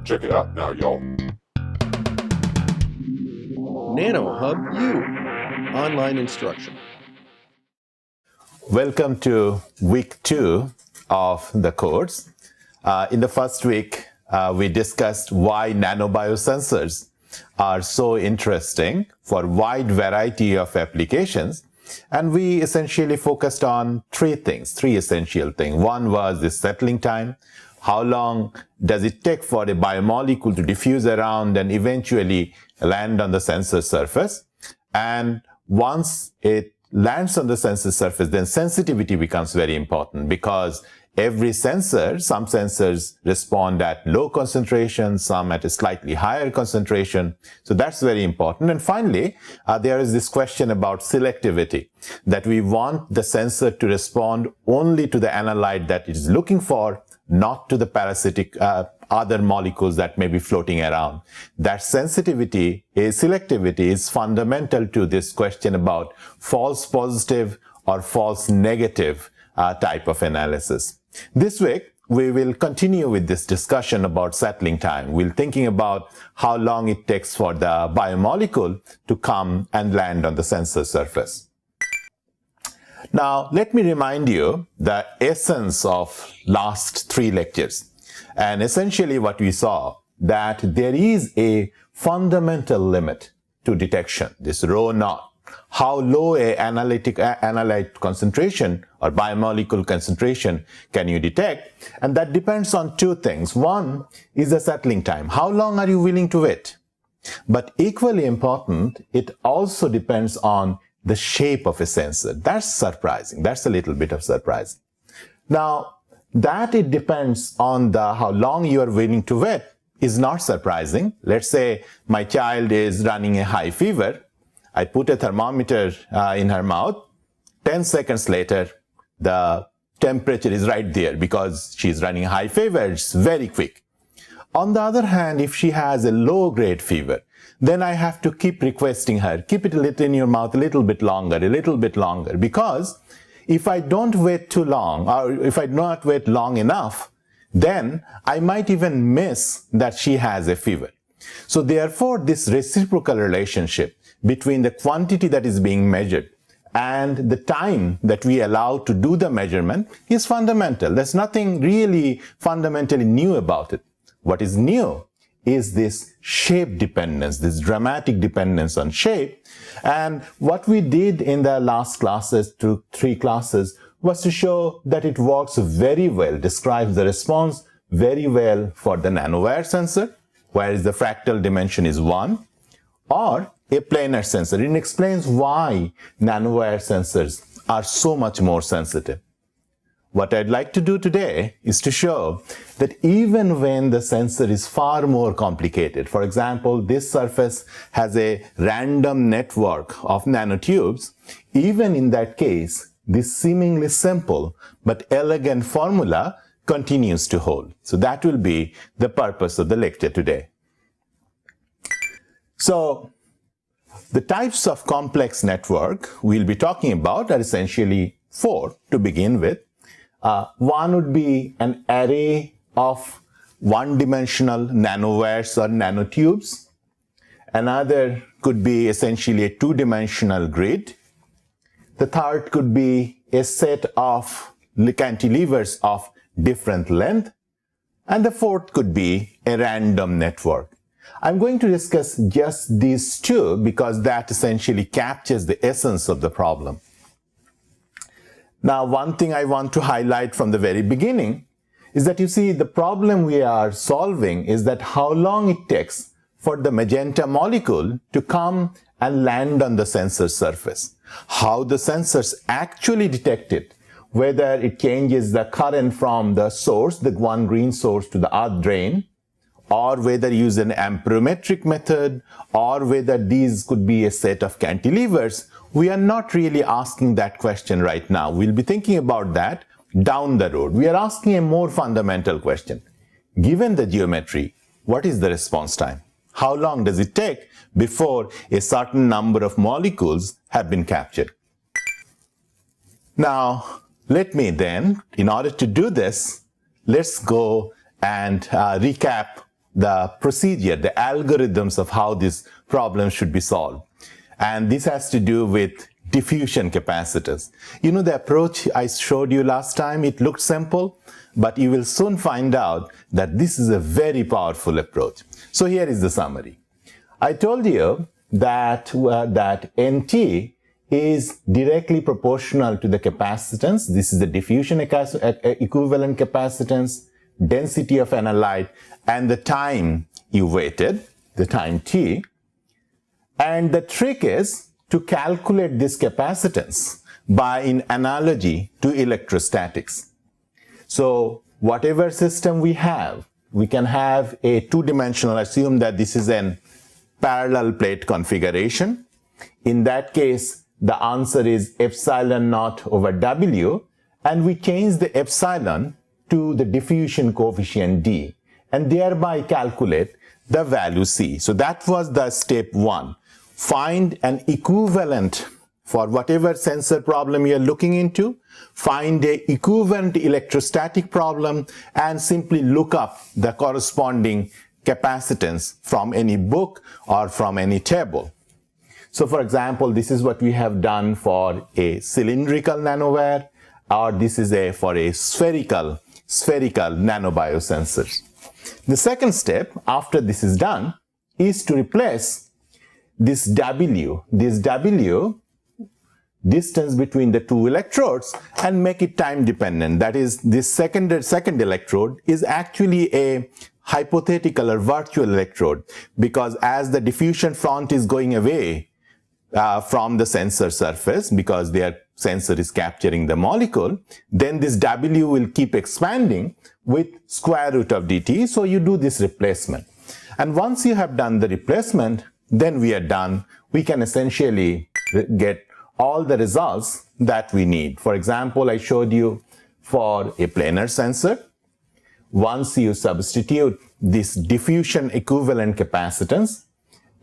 Check it out now, y'all. nanoHUB U, online instruction. Welcome to week 2 of the course. In the first week, we discussed why nanobiosensors are so interesting for a wide variety of applications. And we essentially focused on three essential things. One was the settling time. How long does it take for a biomolecule to diffuse around and eventually land on the sensor surface? And once it lands on the sensor surface, then sensitivity becomes very important because every sensor, some sensors respond at low concentration, some at a slightly higher concentration. So that's very important. And finally, there is this question about selectivity, that we want the sensor to respond only to the analyte that it is looking for, not to the parasitic other molecules that may be floating around. That selectivity is fundamental to this question about false positive or false negative type of analysis. This week, we will continue with this discussion about settling time. We'll thinking about how long it takes for the biomolecule to come and land on the sensor surface. Now, let me remind you the essence of last 3 lectures. And essentially what we saw, that there is a fundamental limit to detection, this rho naught. How low a analyte concentration or biomolecule concentration can you detect? And that depends on 2 things. One is the settling time. How long are you willing to wait? But equally important, it also depends on the shape of a sensor. That's surprising. That's a little bit of surprise. Now, that it depends on how long you are willing to wait is not surprising. Let's say my child is running a high fever. I put a thermometer in her mouth. 10 seconds later, the temperature is right there because she's running a high fever. It's very quick. On the other hand, if she has a low-grade fever, then I have to keep requesting her, keep it a little in your mouth a little bit longer, because if I don't wait too long, or if I do not wait long enough, then I might even miss that she has a fever. So therefore, this reciprocal relationship between the quantity that is being measured and the time that we allow to do the measurement is fundamental. There's nothing really fundamentally new about it. What is new is this shape dependence, this dramatic dependence on shape. And what we did in the last classes, 3 classes, was to show that it works very well, describes the response very well for the nanowire sensor, whereas the fractal dimension is 1, or a planar sensor. It explains why nanowire sensors are so much more sensitive. What I'd like to do today is to show that even when the sensor is far more complicated, for example, this surface has a random network of nanotubes, even in that case, this seemingly simple but elegant formula continues to hold. So that will be the purpose of the lecture today. So, the types of complex network we'll be talking about are essentially 4 to begin with. One would be an array of one-dimensional nanowires or nanotubes. Another could be essentially a 2-dimensional grid. The third could be a set of cantilevers of different length. And the fourth could be a random network. I'm going to discuss just these 2 because that essentially captures the essence of the problem. Now, one thing I want to highlight from the very beginning is that you see the problem we are solving is that how long it takes for the magenta molecule to come and land on the sensor surface. How the sensors actually detect it, whether it changes the current from the source, the one green source, to the earth drain, or whether use an amperometric method, or whether these could be a set of cantilevers. We are not really asking that question right now. We'll be thinking about that down the road. We are asking a more fundamental question. Given the geometry, what is the response time? How long does it take before a certain number of molecules have been captured? Now, let me then, in order to do this, let's go and recap the procedure, the algorithms of how this problem should be solved. And this has to do with diffusion capacitors. You know, the approach I showed you last time, it looked simple, but you will soon find out that this is a very powerful approach. So here is the summary. I told you that NT is directly proportional to the capacitance. This is the diffusion equivalent capacitance, density of analyte, and the time you waited, the time t. And the trick is to calculate this capacitance by an analogy to electrostatics. So whatever system we have, we can have a two-dimensional, assume that this is an parallel plate configuration. In that case, the answer is epsilon naught over W, and we change the epsilon to the diffusion coefficient D, and thereby calculate the value C. So that was the step one. Find an equivalent for whatever sensor problem you're looking into, find an equivalent electrostatic problem, and simply look up the corresponding capacitance from any book or from any table. So for example, this is what we have done for a cylindrical nanowire, or this is for a spherical nanobiosensor. The second step after this is done is to replace this W distance between the two electrodes and make it time dependent. That is, this second electrode is actually a hypothetical or virtual electrode, because as the diffusion front is going away from the sensor surface, because their sensor is capturing the molecule, then this W will keep expanding with square root of dt. So you do this replacement. And once you have done the replacement, then we are done. We can essentially get all the results that we need. For example, I showed you for a planar sensor, once you substitute this diffusion equivalent capacitance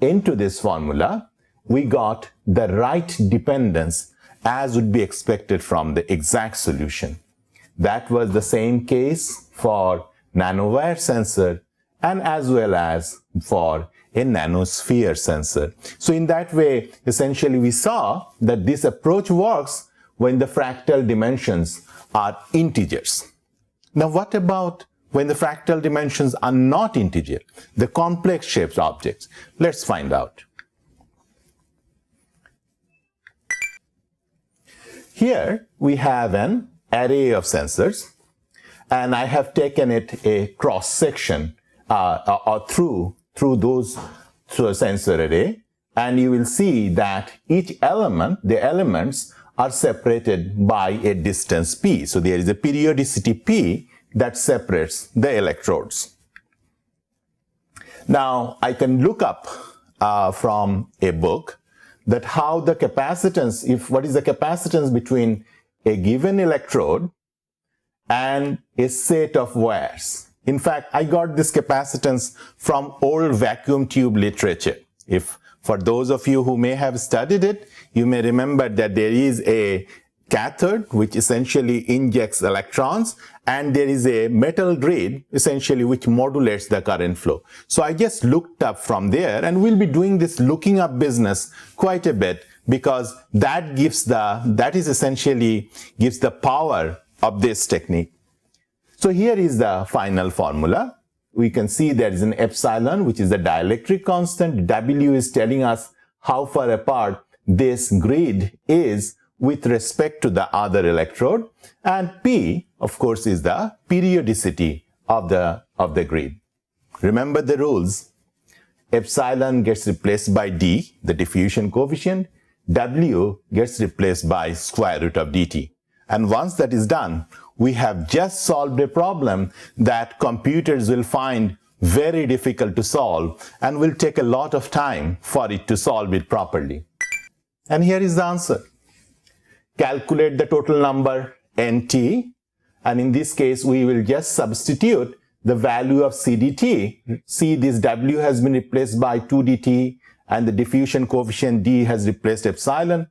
into this formula, we got the right dependence as would be expected from the exact solution. That was the same case for nanowire sensor and as well as for a nanosphere sensor. So in that way, essentially we saw that this approach works when the fractal dimensions are integers. Now what about when the fractal dimensions are not integer, the complex shaped objects? Let's find out. Here we have an array of sensors, and I have taken it a cross section through a sensor array, and you will see that each element, the elements are separated by a distance p. So there is a periodicity p that separates the electrodes. Now I can look up from a book that how the capacitance, what is the capacitance between a given electrode and a set of wires. In fact, I got this capacitance from old vacuum tube literature. If for those of you who may have studied it, you may remember that there is a cathode which essentially injects electrons, and there is a metal grid essentially which modulates the current flow. So I just looked up from there, and we'll be doing this looking up business quite a bit, because that essentially gives the power of this technique. So here is the final formula. We can see there is an epsilon, which is the dielectric constant. W is telling us how far apart this grid is with respect to the other electrode, and P, of course, is the periodicity of the grid. Remember the rules. Epsilon gets replaced by D, the diffusion coefficient. W gets replaced by square root of dt. And once that is done, we have just solved a problem that computers will find very difficult to solve and will take a lot of time for it to solve it properly. And here is the answer. Calculate the total number NT, and in this case we will just substitute the value of CDT. See, this W has been replaced by 2dt and the diffusion coefficient D has replaced epsilon.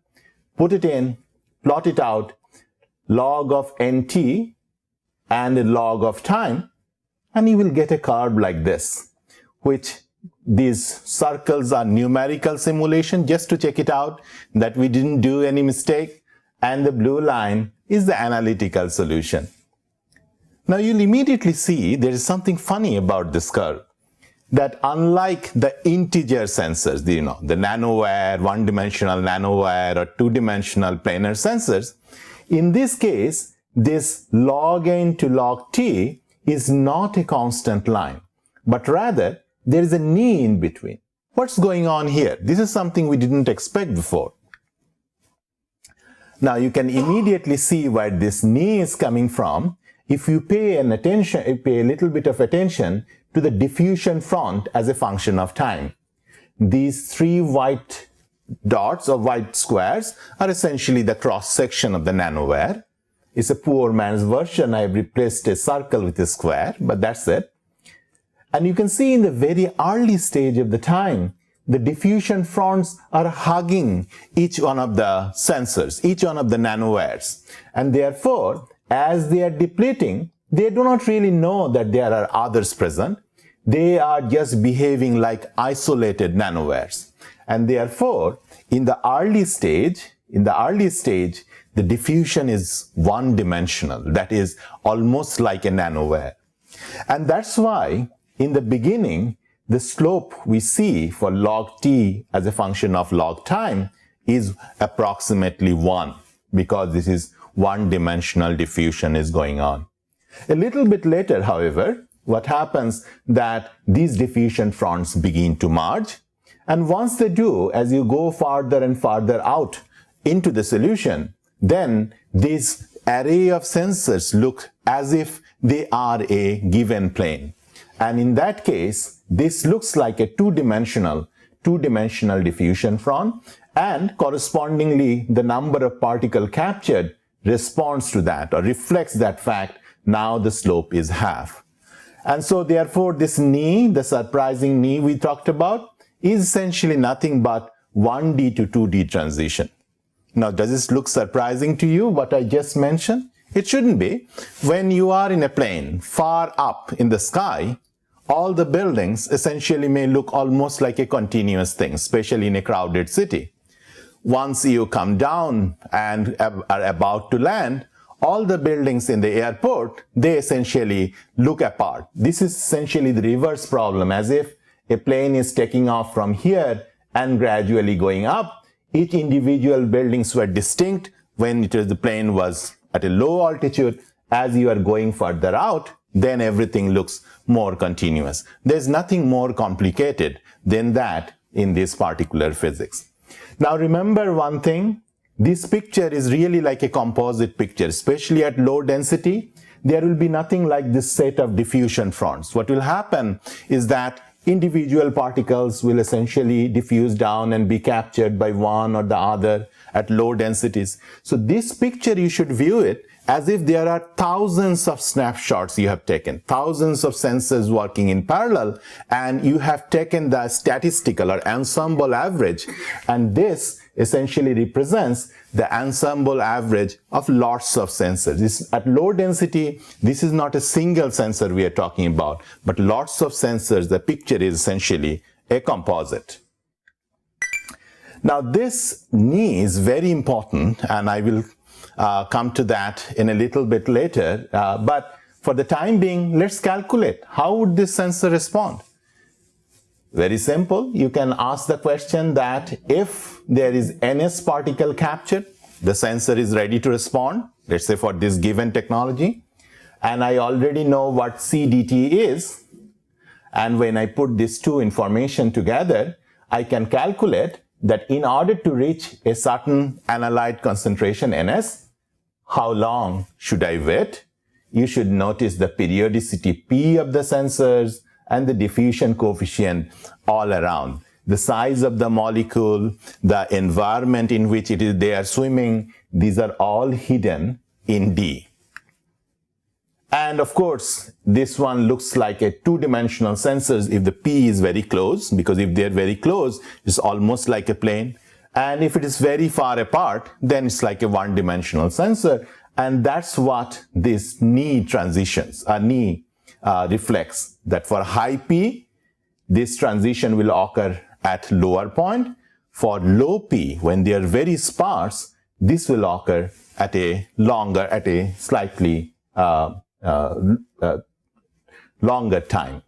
Put it in, plot it out, log of NT and a log of time, and you will get a curve like this. which these circles are numerical simulation, just to check it out that we didn't do any mistake. And the blue line is the analytical solution. Now you'll immediately see there is something funny about this curve, that unlike the integer sensors, the nanowire, one-dimensional nanowire, or two-dimensional planar sensors, in this case, this log n to log t is not a constant line, but rather there is a knee in between. What's going on here? This is something we didn't expect before. Now you can immediately see where this knee is coming from if you pay a little bit of attention to the diffusion front as a function of time. These three white dots or white squares are essentially the cross section of the nanowire. It's a poor man's version. I've replaced a circle with a square, but that's it. And you can see in the very early stage of the time, the diffusion fronts are hugging each one of the sensors, each one of the nanowires. And therefore, as they are depleting, they do not really know that there are others present. They are just behaving like isolated nanowires. And therefore, in the early stage, the diffusion is one-dimensional. That is almost like a nanowire. And that's why in the beginning, the slope we see for log t as a function of log time is approximately 1, because this is one-dimensional diffusion is going on. A little bit later, however, what happens that these diffusion fronts begin to merge. And once they do, as you go farther and farther out into the solution, then this array of sensors look as if they are a given plane. And in that case, this looks like a two-dimensional diffusion front, and correspondingly, the number of particles captured responds to that or reflects that fact. Now the slope is half. And so therefore, this knee, the surprising knee we talked about, is essentially nothing but 1D to 2D transition. Now, does this look surprising to you, what I just mentioned? It shouldn't be. When you are in a plane far up in the sky, all the buildings essentially may look almost like a continuous thing, especially in a crowded city. Once you come down and are about to land, all the buildings in the airport, they essentially look apart. This is essentially the reverse problem, as if a plane is taking off from here and gradually going up. Each individual buildings were distinct when the plane was at a low altitude. As you are going further out, then everything looks more continuous. There's nothing more complicated than that in this particular physics. Now remember one thing, this picture is really like a composite picture, especially at low density. There will be nothing like this set of diffusion fronts. What will happen is that individual particles will essentially diffuse down and be captured by one or the other at low densities. So this picture, you should view it as if there are thousands of snapshots you have taken, thousands of sensors working in parallel, and you have taken the statistical or ensemble average, and this essentially represents the ensemble average of lots of sensors. At low density, this is not a single sensor we are talking about, but lots of sensors. The picture is essentially a composite. Now this knee is very important, and I will come to that in a little bit later, but for the time being, let's calculate how would this sensor respond. Very simple. You can ask the question that if there is NS particle captured, the sensor is ready to respond, let's say for this given technology, and I already know what CDT is, and when I put these two information together, I can calculate that in order to reach a certain analyte concentration NS, how long should I wait? You should notice the periodicity P of the sensors and the diffusion coefficient all around. The size of the molecule, the environment in which they are swimming, these are all hidden in D. And of course, this one looks like a two-dimensional sensors if the P is very close, because if they're very close, it's almost like a plane. And if it is very far apart, then it's like a one-dimensional sensor. And that's what this knee transitions, reflects, that for high P, this transition will occur at lower point. For low P, when they are very sparse, this will occur at a slightly longer time.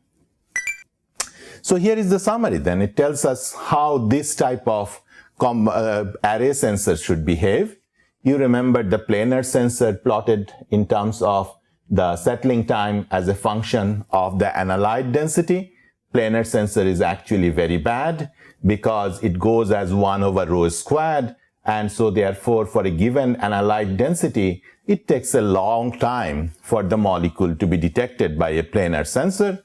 So here is the summary then. It tells us how this type of array sensor should behave. You remember the planar sensor plotted in terms of the settling time as a function of the analyte density. Planar sensor is actually very bad because it goes as 1 over rho squared, and so therefore for a given analyte density, it takes a long time for the molecule to be detected by a planar sensor.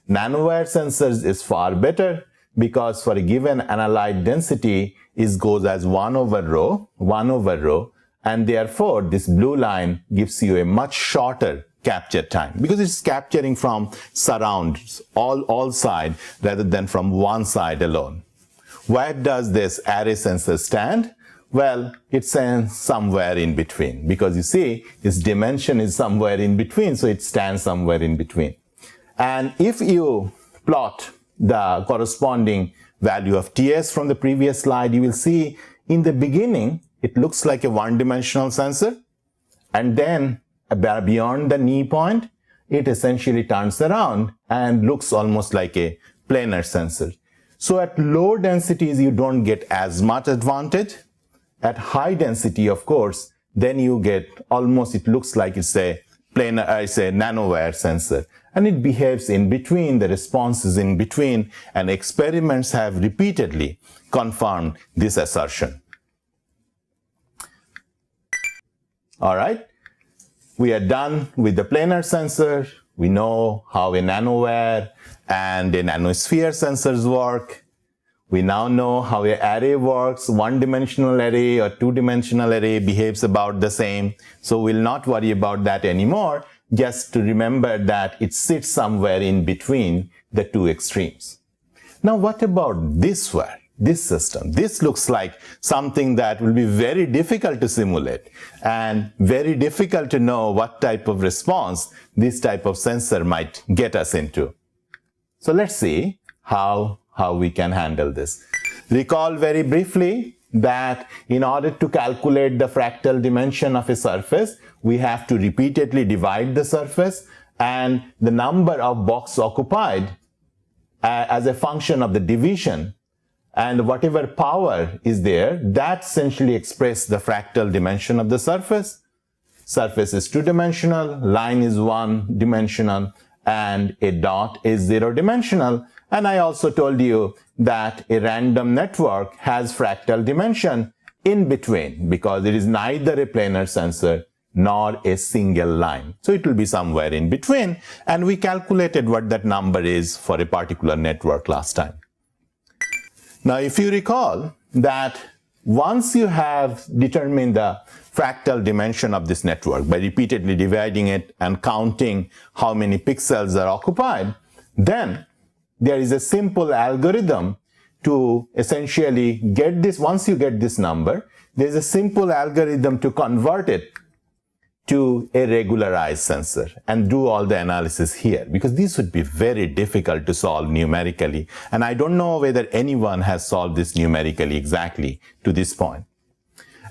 Nanowire sensors is far better because for a given analyte density, it goes as 1 over rho, and therefore this blue line gives you a much shorter capture time because it's capturing from surrounds, all sides rather than from one side alone. Where does this array sensor stand? Well, it stands somewhere in between because you see its dimension is somewhere in between, so it stands somewhere in between. And if you plot the corresponding value of TS from the previous slide, you will see in the beginning it looks like a one-dimensional sensor, and then beyond the knee point, it essentially turns around and looks almost like a planar sensor. So at low densities, you don't get as much advantage. At high density, of course, then you get almost, it looks like it's a planar, it's a nanowire sensor. And it behaves in between, the response is in between, and experiments have repeatedly confirmed this assertion. All right. We are done with the planar sensor. We know how a nanowire and a nanosphere sensors work. We now know how an array works. One-dimensional array or two-dimensional array behaves about the same. So we'll not worry about that anymore. Just to remember that it sits somewhere in between the two extremes. Now what about this one? This system, this looks like something that will be very difficult to simulate and very difficult to know what type of response this type of sensor might get us into. So let's see how we can handle this. Recall very briefly that in order to calculate the fractal dimension of a surface, we have to repeatedly divide the surface, and the number of boxes occupied as a function of the division and whatever power is there, that essentially expresses the fractal dimension of the surface. Surface is two-dimensional, line is one-dimensional, and a dot is zero-dimensional. And I also told you that a random network has fractal dimension in between because it is neither a planar sensor nor a single line. So it will be somewhere in between, and we calculated what that number is for a particular network last time. Now, if you recall that once you have determined the fractal dimension of this network by repeatedly dividing it and counting how many pixels are occupied, then there is a simple algorithm to essentially get this. Once you get this number, there's a simple algorithm to convert it to a regularized sensor and do all the analysis here, because this would be very difficult to solve numerically. And I don't know whether anyone has solved this numerically exactly to this point.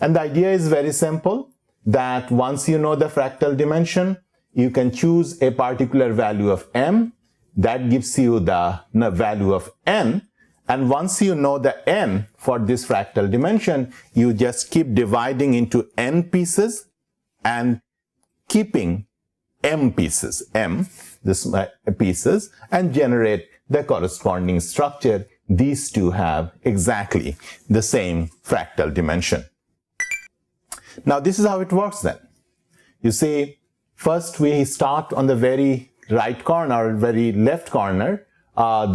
And the idea is very simple, that once you know the fractal dimension, you can choose a particular value of m. That gives you the value of n. And once you know the n for this fractal dimension, you just keep dividing into n pieces and keeping m pieces, pieces, and generate the corresponding structure. These two have exactly the same fractal dimension. Now this is how it works then. You see, first we start on the very right corner, very left corner,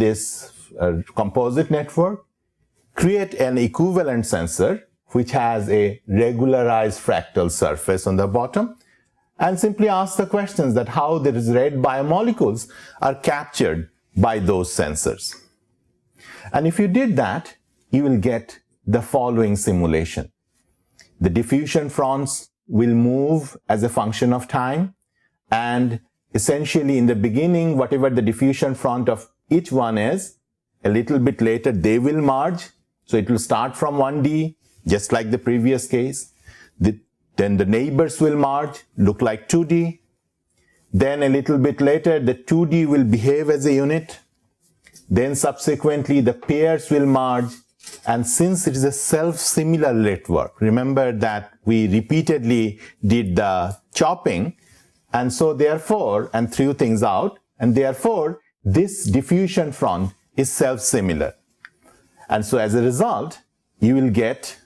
this composite network, create an equivalent sensor which has a regularized fractal surface on the bottom, and simply ask the questions that how these red biomolecules are captured by those sensors. And if you did that, you will get the following simulation. The diffusion fronts will move as a function of time, and essentially in the beginning, whatever the diffusion front of each one is, a little bit later, they will merge. So it will start from 1D, just like the previous case. Then the neighbors will merge, look like 2D. Then a little bit later, the 2D will behave as a unit. Then subsequently, the pairs will merge. And since it is a self-similar network, remember that we repeatedly did the chopping, and so therefore, and threw things out, and therefore, this diffusion front is self-similar. And so as a result, you will get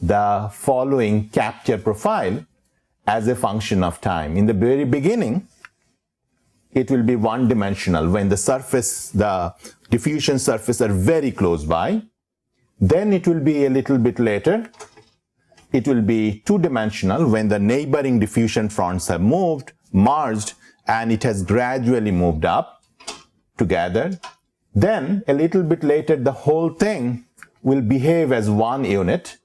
the following capture profile as a function of time. In the very beginning, it will be one-dimensional when the diffusion surface are very close by. Then it will be a little bit later. It will be two-dimensional when the neighboring diffusion fronts have moved, merged, and it has gradually moved up together. Then a little bit later, the whole thing will behave as one unit.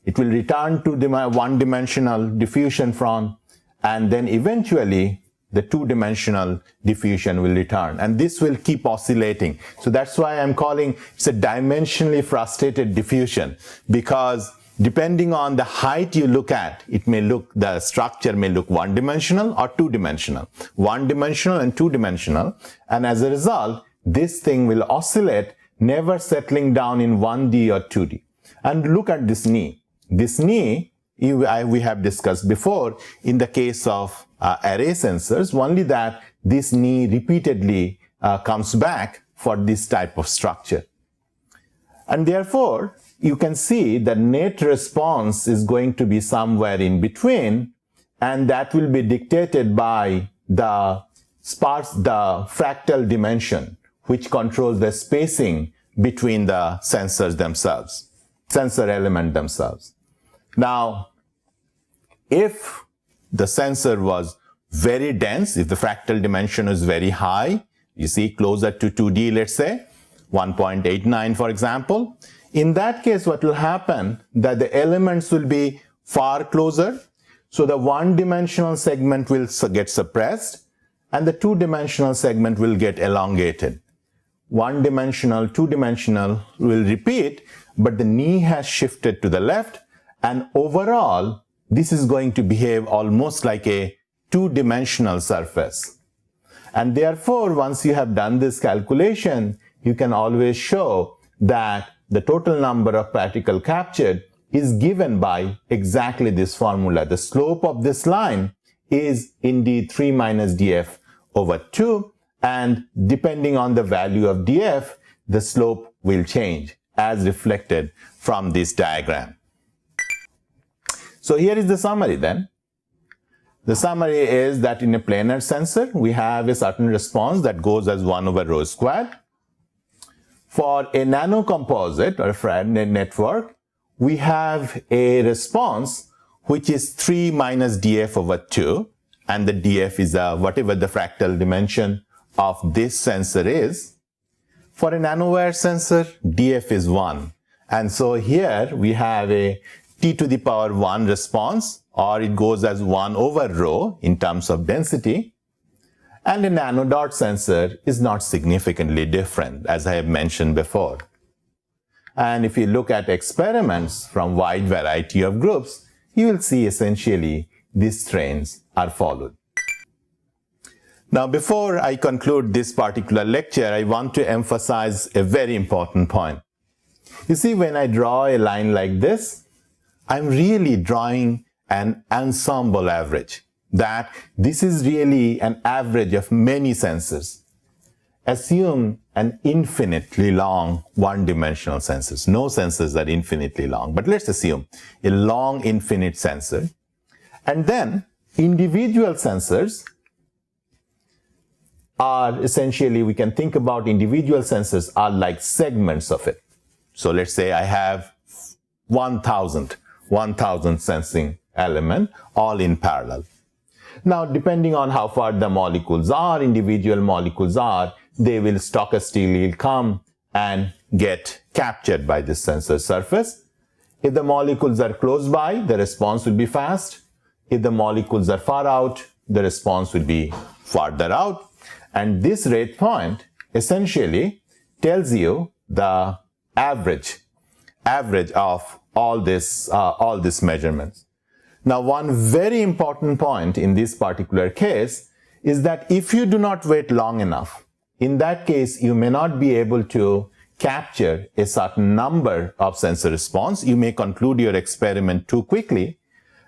It will return to the one-dimensional diffusion front, and then eventually the two-dimensional diffusion will return. And this will keep oscillating. So that's why I'm calling it's a dimensionally frustrated diffusion, because depending on the height you look at, the structure may look one-dimensional or two-dimensional. One-dimensional and two-dimensional. And as a result, this thing will oscillate, never settling down in 1D or 2D. And look at this knee. This knee, we have discussed before in the case of array sensors, only that this knee repeatedly comes back for this type of structure. And therefore, you can see the net response is going to be somewhere in between, and that will be dictated by the fractal dimension, which controls the spacing between the sensors themselves, sensor element themselves. Now, if the sensor was very dense, if the fractal dimension is very high, you see closer to 2D, let's say, 1.89 for example, in that case what will happen that the elements will be far closer, so the one-dimensional segment will get suppressed and the two-dimensional segment will get elongated. One-dimensional, two-dimensional will repeat, but the knee has shifted to the left, and overall this is going to behave almost like a two-dimensional surface. And therefore, once you have done this calculation, you can always show that the total number of particles captured is given by exactly this formula. The slope of this line is indeed 3 minus df over 2, and depending on the value of df, the slope will change as reflected from this diagram. So here is the summary then. The summary is that in a planar sensor, we have a certain response that goes as 1 over rho squared. For a nanocomposite or a network, we have a response which is 3 minus df over 2, and the df is whatever the fractal dimension of this sensor is. For a nanowire sensor, df is 1. And so here we have a t to the power 1 response, or it goes as 1 over rho in terms of density. And a nanodot sensor is not significantly different, as I have mentioned before. And if you look at experiments from wide variety of groups, you will see essentially these trends are followed. Now, before I conclude this particular lecture, I want to emphasize a very important point. You see, when I draw a line like this, I'm really drawing an ensemble average, that this is really an average of many sensors. Assume an infinitely long one-dimensional sensors. No sensors are infinitely long, but let's assume a long infinite sensor. And then individual sensors are essentially, we can think about individual sensors are like segments of it. So let's say I have 1,000 sensing element all in parallel. Now, depending on how far the molecules are, individual molecules are, they will stochastically come and get captured by this sensor surface. If the molecules are close by, the response will be fast. If the molecules are far out, the response will be farther out. And this rate point essentially tells you the average of all these measurements. Now, one very important point in this particular case is that if you do not wait long enough, in that case, you may not be able to capture a certain number of sensor response. You may conclude your experiment too quickly,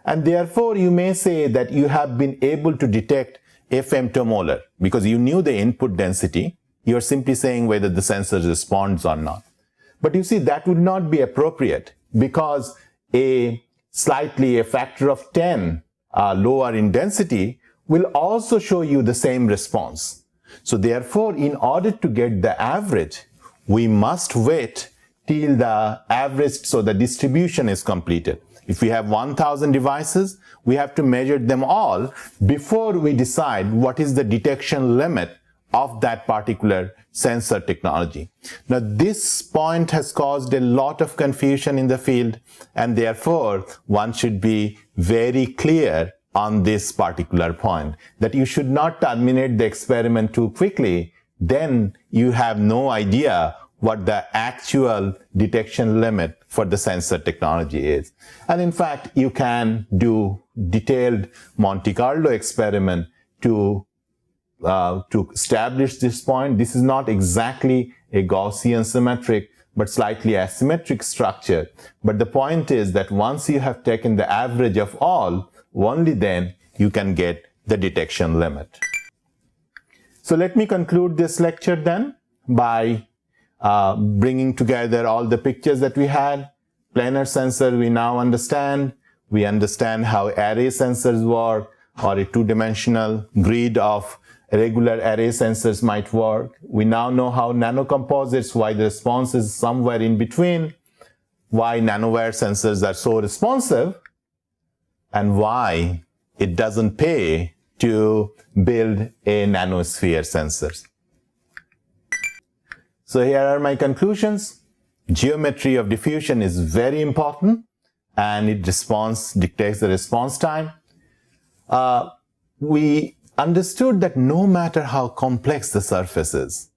and therefore you may say that you have been able to detect a femtomolar because you knew the input density. You're simply saying whether the sensor responds or not. But you see, that would not be appropriate because a factor of 10 lower in density will also show you the same response. So therefore, in order to get the average, we must wait till the average, so the distribution is completed. If we have 1,000 devices, we have to measure them all before we decide what is the detection limit of that particular sensor technology. Now, this point has caused a lot of confusion in the field, and therefore one should be very clear on this particular point, that you should not terminate the experiment too quickly. Then you have no idea what the actual detection limit for the sensor technology is. And in fact, you can do detailed Monte Carlo experiment to establish this point. This is not exactly a Gaussian symmetric, but slightly asymmetric structure. But the point is that once you have taken the average of all, only then you can get the detection limit. So let me conclude this lecture then by bringing together all the pictures that we had. Planar sensor we now understand. We understand how array sensors work, or a two-dimensional grid of regular array sensors might work. We now know how nanocomposites, why the response is somewhere in between, why nanowire sensors are so responsive, and why it doesn't pay to build a nanosphere sensors. So here are my conclusions. Geometry of diffusion is very important, and it dictates the response time. We understood that no matter how complex the surface is,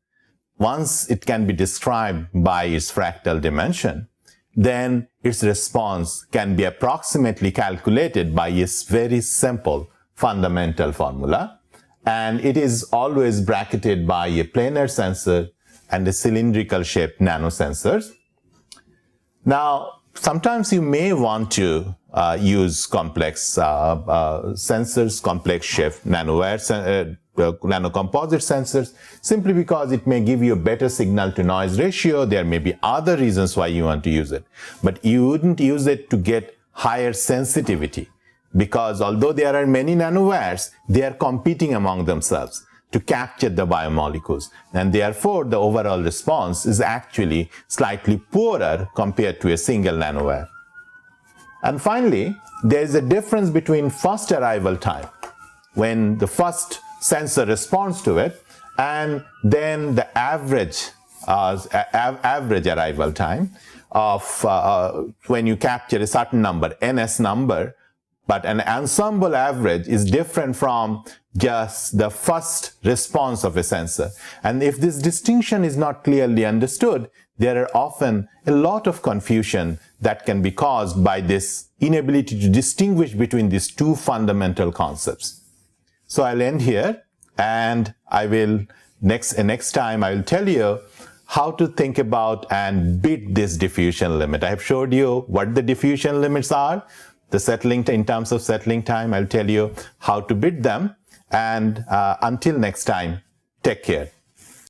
once it can be described by its fractal dimension, then its response can be approximately calculated by a very simple fundamental formula. And it is always bracketed by a planar sensor and a cylindrical shaped nanosensors. Now, sometimes you may want to use complex sensors, complex shaped nanowire nanocomposite sensors, simply because it may give you a better signal to noise ratio. There may be other reasons why you want to use it, but you wouldn't use it to get higher sensitivity, because although there are many nanowires, they are competing among themselves to capture the biomolecules, and therefore the overall response is actually slightly poorer compared to a single nanowire. And finally, there is a difference between first arrival time, when the first sensor responds to it, and then the average arrival time of when you capture a certain number, ns number, but an ensemble average is different from just the first response of a sensor. And if this distinction is not clearly understood, there are often a lot of confusion that can be caused by this inability to distinguish between these two fundamental concepts. So I'll end here, and I will next time I will tell you how to think about and beat this diffusion limit. I have showed you what the diffusion limits are, the settling in terms of settling time. I'll tell you how to beat them. And until next time, take care.